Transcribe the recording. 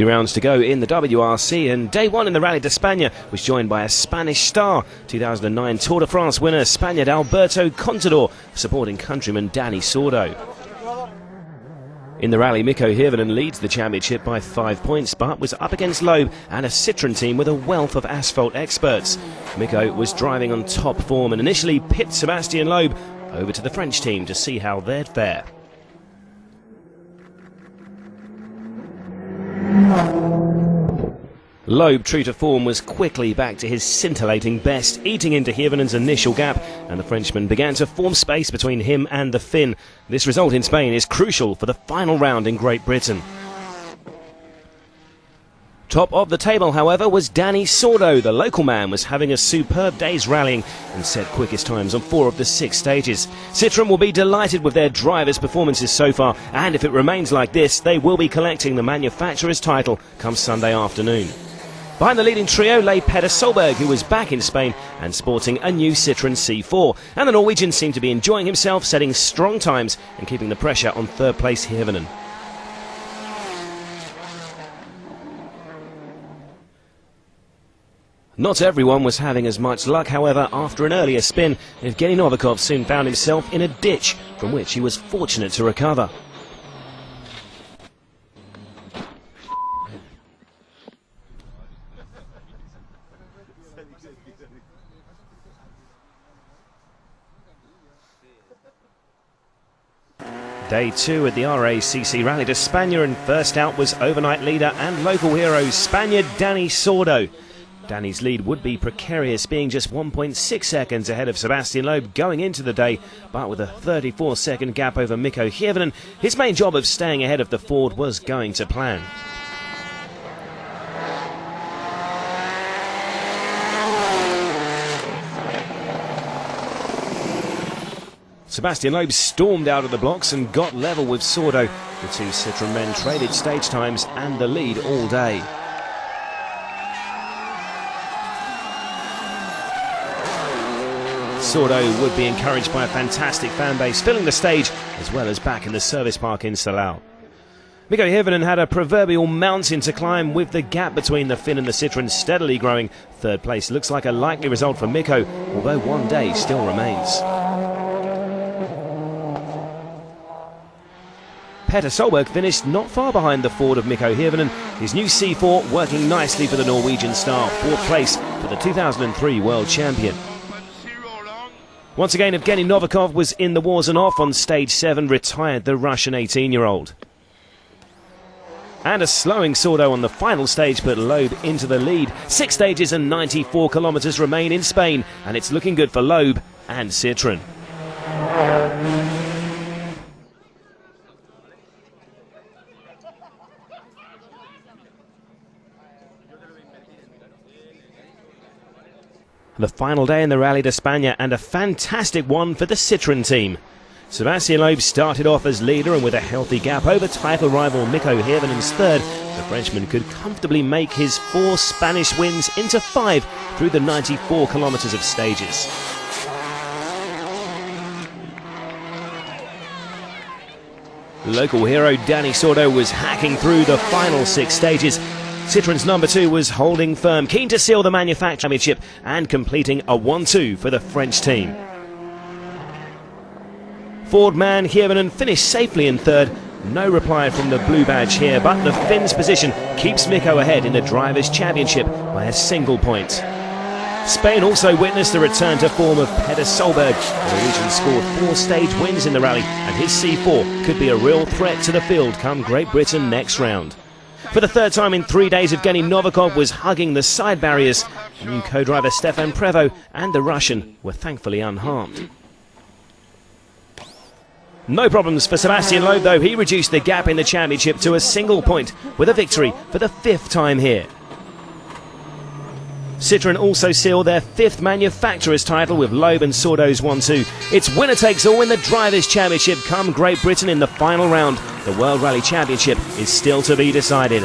2 rounds to go in the WRC, and day 1 in the Rally d'España was joined by a Spanish star, 2009 Tour de France winner Spaniard Alberto Contador, supporting countryman Dani Sordo. In the rally, Mikko Hirvonen leads the championship by 5 points, but was up against Loeb and a Citroën team with a wealth of asphalt experts. Mikko was driving on top form and initially pipped Sebastian Loeb over to the French team to see how they'd fare. Loeb, true to form, was quickly back to his scintillating best, eating into Hirvonen's initial gap, and the Frenchman began to form space between him and the Finn. This result in Spain is crucial for the final round in Great Britain. Top of the table, however, was Dani Sordo. The local man was having a superb day's rallying and set quickest times on 4 of the 6 stages. Citroën will be delighted with their drivers' performances so far, and if it remains like this, they will be collecting the manufacturer's title come Sunday afternoon. Behind the leading trio lay Petter Solberg, who was back in Spain and sporting a new Citroën C4. And the Norwegian seemed to be enjoying himself, setting strong times and keeping the pressure on third place Hirvonen. Not everyone was having as much luck, however. After an earlier spin, Evgeny Novikov soon found himself in a ditch from which he was fortunate to recover. Day 2 at the WRC Rally d'España, and first out was overnight leader and local hero Spaniard Dani Sordo. Dani's lead would be precarious, being just 1.6 seconds ahead of Sebastian Loeb going into the day, but with a 34-second gap over Mikko Hirvonen, his main job of staying ahead of the Ford was going to plan. Sebastian Loeb stormed out of the blocks and got level with Sordo. The 2 Citroën men traded stage times and the lead all day. Sordo would be encouraged by a fantastic fan base, filling the stage as well as back in the service park in Salau. Mikko Hirvonen had a proverbial mountain to climb, with the gap between the Finn and the Citroën steadily growing. Third place looks like a likely result for Mikko, although one day still remains. Petter Solberg finished not far behind the Ford of Mikko Hirvonen, his new C4 working nicely for the Norwegian star, 4th place for the 2003 world champion. Once again, Evgeny Novikov was in the wars and off on stage 7, retired the Russian 18-year-old. And a slowing Sordo on the final stage put Loeb into the lead. 6 stages and 94 kilometres remain in Spain, and it's looking good for Loeb and Citroën. The final day in the Rally d'España, and a fantastic one for the Citroën team. Sebastian Loeb started off as leader, and with a healthy gap over title rival Mikko Hirvonen's third, the Frenchman could comfortably make his 4 Spanish wins into 5 through the 94 kilometres of stages. Local hero Dani Sordo was hacking through the final 6 stages. Citroën's number 2 was holding firm, keen to seal the manufacturer championship and completing a 1-2 for the French team. Ford man Hirvonen finished safely in third. No reply from the blue badge here, but the Finn's position keeps Mikko ahead in the Drivers' Championship by a single point. Spain also witnessed the return to form of Petter Solberg. The Norwegian scored 4 stage wins in the rally, and his C4 could be a real threat to the field come Great Britain next round. For the 3rd time in 3 days, Evgeny Novikov was hugging the side barriers. New co-driver Stefan Prevost and the Russian were thankfully unharmed. No problems for Sebastian Loeb, though. He reduced the gap in the championship to a single point with a victory for the 5th time here. Citroën also sealed their 5th manufacturer's title with Loeb and Sordo's 1-2. It's winner takes all in the Drivers' Championship come Great Britain in the final round. The World Rally Championship is still to be decided.